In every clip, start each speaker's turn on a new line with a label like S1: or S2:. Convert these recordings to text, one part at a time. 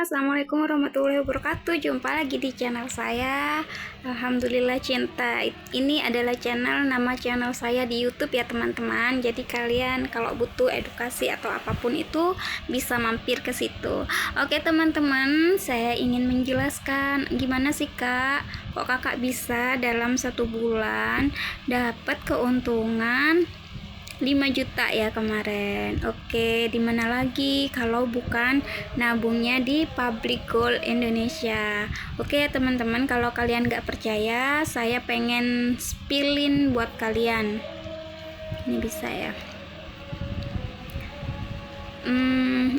S1: Assalamualaikum warahmatullahi wabarakatuh. Jumpa lagi di channel saya. Alhamdulillah Cinta. Ini adalah nama channel saya di YouTube ya teman-teman. Jadi kalian kalau butuh edukasi atau apapun itu bisa mampir ke situ. Oke teman-teman, saya ingin menjelaskan gimana sih Kak, kok Kakak bisa dalam 1 bulan dapat keuntungan 5 juta ya kemarin. Oke, dimana lagi kalau bukan nabungnya di Public Gold Indonesia. Oke ya teman-teman, kalau kalian gak percaya, saya pengen spillin buat kalian. Ini bisa ya.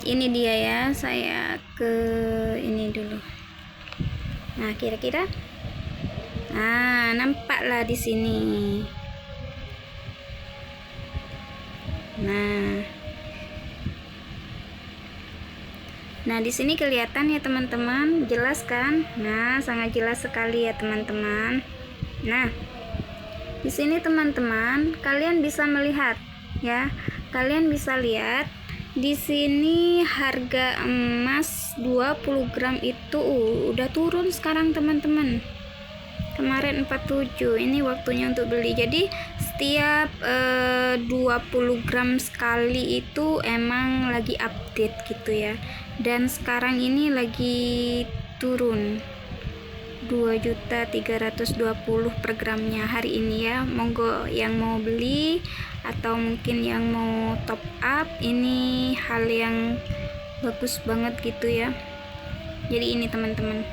S1: Ini dia ya, saya ke ini dulu. Nah, kira-kira nampaklah di sini. Nah, di sini kelihatan ya teman-teman, jelas kan? Nah, sangat jelas sekali ya teman-teman. Nah, di sini teman-teman, kalian bisa melihat ya. Kalian bisa lihat di sini harga emas 20 gram itu udah turun sekarang teman-teman. Kemarin 47, ini waktunya untuk beli. Jadi setiap 20 gram sekali itu emang lagi update gitu ya. Dan sekarang ini lagi turun 2.320 per gramnya hari ini ya. Monggo yang mau beli atau mungkin yang mau top up, ini hal yang bagus banget gitu ya. Jadi ini teman-teman,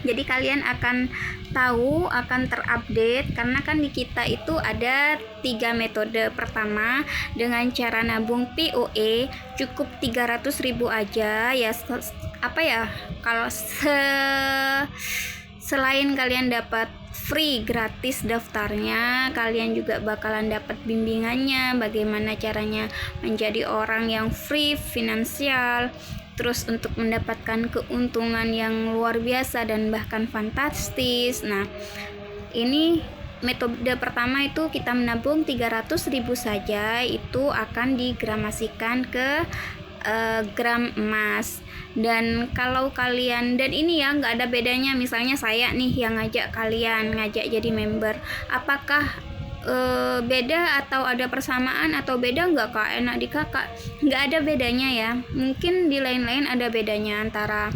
S1: jadi kalian akan tahu, akan terupdate, karena kan di kita itu ada 3 metode. Pertama, dengan cara nabung POE cukup 300.000 aja ya. Kalau selain kalian dapat free gratis daftarnya, kalian juga bakalan dapat bimbingannya, bagaimana caranya menjadi orang yang free finansial, terus untuk mendapatkan keuntungan yang luar biasa dan bahkan fantastis. Nah, ini metode pertama itu kita menabung 300.000 saja, itu akan digramasikan ke gram emas. Dan kalau kalian, dan ini ya nggak ada bedanya, misalnya saya nih yang ngajak kalian, ngajak jadi member, apakah beda atau ada persamaan atau beda nggak Kak? Enak di Kakak? Nggak ada bedanya ya. Mungkin di lain-lain ada bedanya antara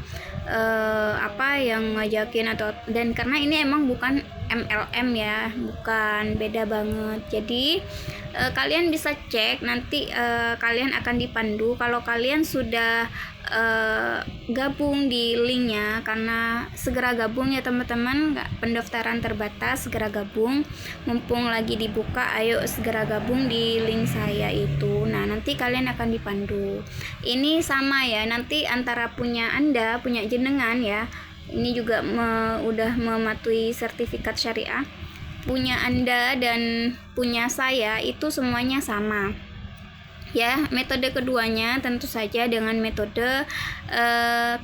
S1: yang ngajakin atau, dan karena ini emang bukan MLM ya, bukan, beda banget. Jadi kalian bisa cek nanti, kalian akan dipandu kalau kalian sudah gabung di linknya, karena segera gabung ya teman-teman, pendaftaran terbatas, segera gabung mumpung lagi dibuka. Ayo segera gabung di link saya itu. Nah, nanti kalian akan dipandu. Ini sama ya, nanti antara punya Anda, punya jenengan ya, ini juga udah mematuhi sertifikat syariah, punya Anda dan punya saya itu semuanya sama ya. Metode keduanya tentu saja dengan metode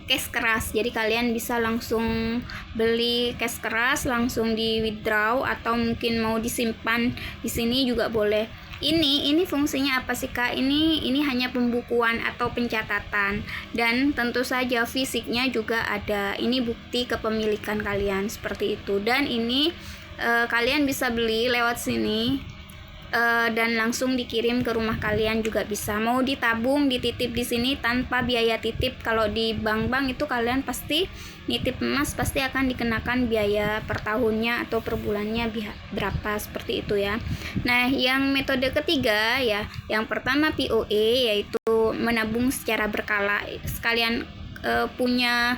S1: cash keras. Jadi kalian bisa langsung beli cash keras, langsung di withdraw, atau mungkin mau disimpan di sini juga boleh. Ini fungsinya apa sih Kak? Ini hanya pembukuan atau pencatatan, dan tentu saja fisiknya juga ada. Ini bukti kepemilikan kalian seperti itu. Dan ini kalian bisa beli lewat sini, dan langsung dikirim ke rumah kalian juga bisa. Mau ditabung, dititip di sini tanpa biaya titip. Kalau di bank-bank itu kalian pasti nitip emas pasti akan dikenakan biaya per tahunnya atau per bulannya berapa, seperti itu ya. Nah, yang metode ketiga ya, yang pertama POE, yaitu menabung secara berkala. Sekalian punya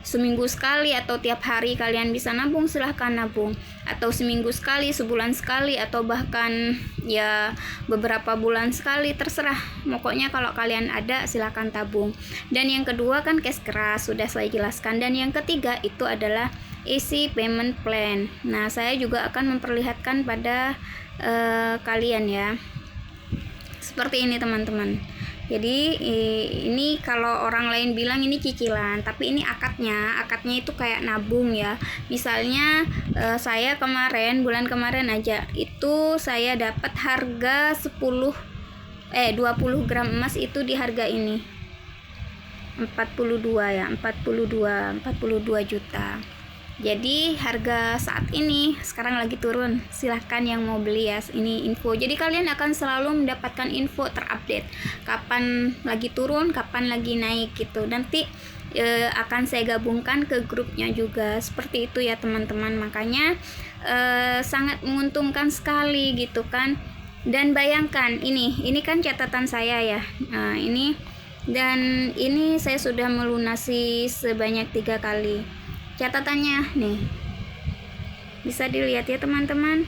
S1: seminggu sekali atau tiap hari kalian bisa nabung, silahkan nabung, atau seminggu sekali, sebulan sekali, atau bahkan ya beberapa bulan sekali, terserah. Pokoknya kalau kalian ada silahkan tabung. Dan yang kedua kan cash keras, sudah saya jelaskan. Dan yang ketiga itu adalah easy payment plan. Nah, saya juga akan memperlihatkan pada kalian ya, seperti ini teman-teman. Jadi ini kalau orang lain bilang ini cicilan, tapi ini akadnya itu kayak nabung ya. Misalnya saya bulan kemarin aja itu saya dapat harga 20 gram emas itu di harga ini. 42 ya, 42 juta. Jadi harga saat ini sekarang lagi turun. Silahkan yang mau beli ya, ini info. Jadi kalian akan selalu mendapatkan info terupdate, kapan lagi turun, kapan lagi naik gitu. Nanti akan saya gabungkan ke grupnya juga, seperti itu ya teman-teman. Makanya sangat menguntungkan sekali gitu kan. Dan bayangkan ini kan catatan saya ya. Nah, dan ini saya sudah melunasi sebanyak 3 kali. Catatannya nih bisa dilihat ya teman-teman.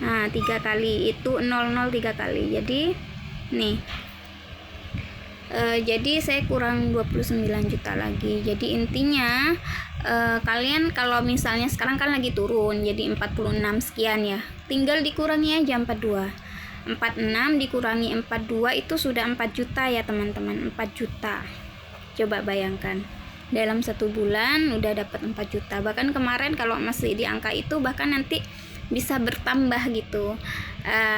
S1: Nah 3 kali itu 00 3 kali, jadi nih jadi saya kurang 29 juta lagi. Jadi intinya kalian kalau misalnya sekarang kan lagi turun jadi 46 sekian ya, tinggal dikurangi aja 42. 46 dikurangi 42 itu sudah 4 juta ya teman-teman, 4 juta. Coba bayangkan, dalam 1 bulan udah dapat 4 juta. Bahkan kemarin kalau masih di angka itu bahkan nanti bisa bertambah gitu.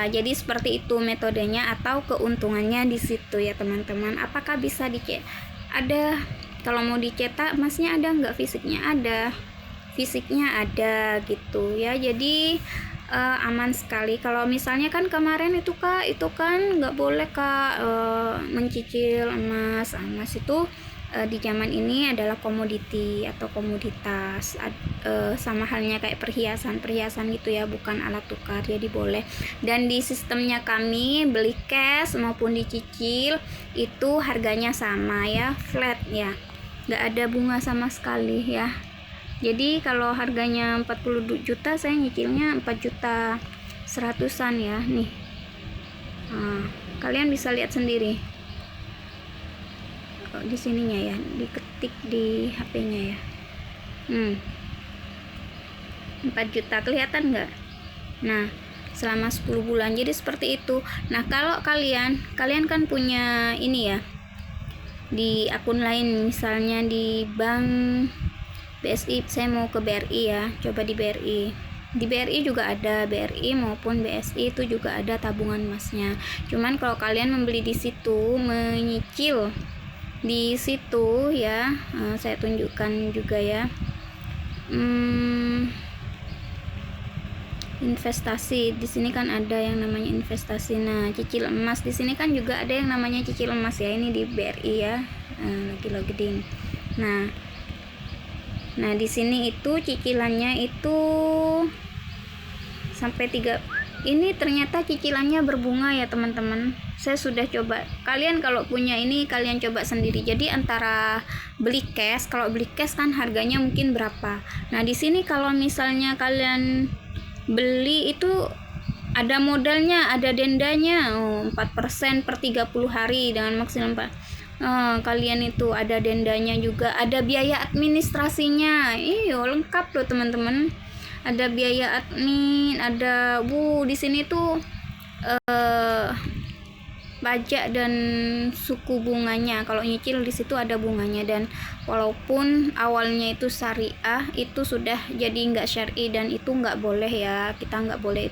S1: Jadi seperti itu metodenya atau keuntungannya di situ ya teman-teman. Apakah bisa dicetak? Ada. Kalau mau dicetak emasnya ada nggak? Fisiknya ada. Fisiknya ada gitu ya. Jadi aman sekali. Kalau misalnya kan kemarin itu kan nggak boleh Kak mencicil emas. Emas itu di zaman ini adalah komoditi atau komoditas, sama halnya kayak perhiasan gitu ya, bukan alat tukar, jadi boleh. Dan di sistemnya kami beli cash maupun dicicil itu harganya sama ya, flat ya, nggak ada bunga sama sekali ya. Jadi kalau harganya 40 juta saya nyicilnya 4 juta 100-an ya nih. Kalian bisa lihat sendiri di sininya ya, diketik di HP-nya ya. 4 juta kelihatan nggak? Nah selama 10 bulan, jadi seperti itu. Nah kalau kalian kan punya ini ya di akun lain, misalnya di bank BSI, saya mau ke BRI ya, coba di BRI juga ada, BRI maupun BSI itu juga ada tabungan emasnya. Cuman kalau kalian membeli di situ, menyicil di situ ya, saya tunjukkan juga ya, investasi di sini kan ada yang namanya investasi. Nah cicil emas di sini kan juga ada yang namanya cicil emas ya, ini di BRI ya, lagi login. Nah di sini itu cicilannya itu sampai 3, ini ternyata cicilannya berbunga ya teman-teman. Saya sudah coba, kalian kalau punya ini kalian coba sendiri. Jadi antara beli cash, kalau beli cash kan harganya mungkin berapa. Nah di sini kalau misalnya kalian beli itu ada modalnya, ada dendanya 4% per 30 hari dengan maksimal 4. Kalian itu ada dendanya juga, ada biaya administrasinya. Lengkap loh teman-teman. Ada biaya admin, ada di sini tuh pajak dan suku bunganya. Kalau nyicil di situ ada bunganya, dan walaupun awalnya itu syariah, itu sudah jadi nggak syar'i, dan itu nggak boleh ya, kita nggak boleh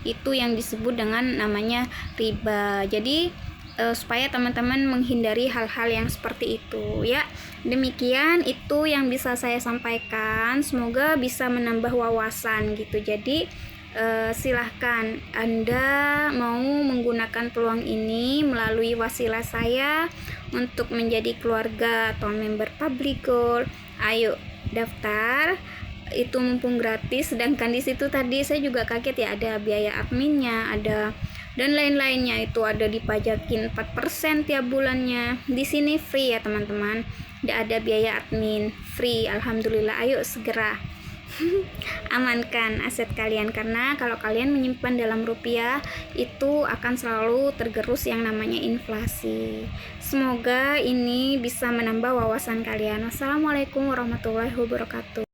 S1: itu yang disebut dengan namanya riba. Jadi supaya teman-teman menghindari hal-hal yang seperti itu ya. Demikian itu yang bisa saya sampaikan, semoga bisa menambah wawasan gitu. Jadi silahkan Anda mau menggunakan peluang ini melalui wasilah saya untuk menjadi keluarga atau member Public Gold. Ayo daftar, itu mumpung gratis. Sedangkan di situ tadi saya juga kaget ya, ada biaya adminnya, ada dan lain-lainnya, itu ada dipajakin 4% tiap bulannya. Di sini free ya teman-teman, tidak ada biaya admin, free. Alhamdulillah. Ayo segera amankan aset kalian, karena kalau kalian menyimpan dalam rupiah itu akan selalu tergerus yang namanya inflasi. Semoga ini bisa menambah wawasan kalian. Wassalamualaikum warahmatullahi wabarakatuh.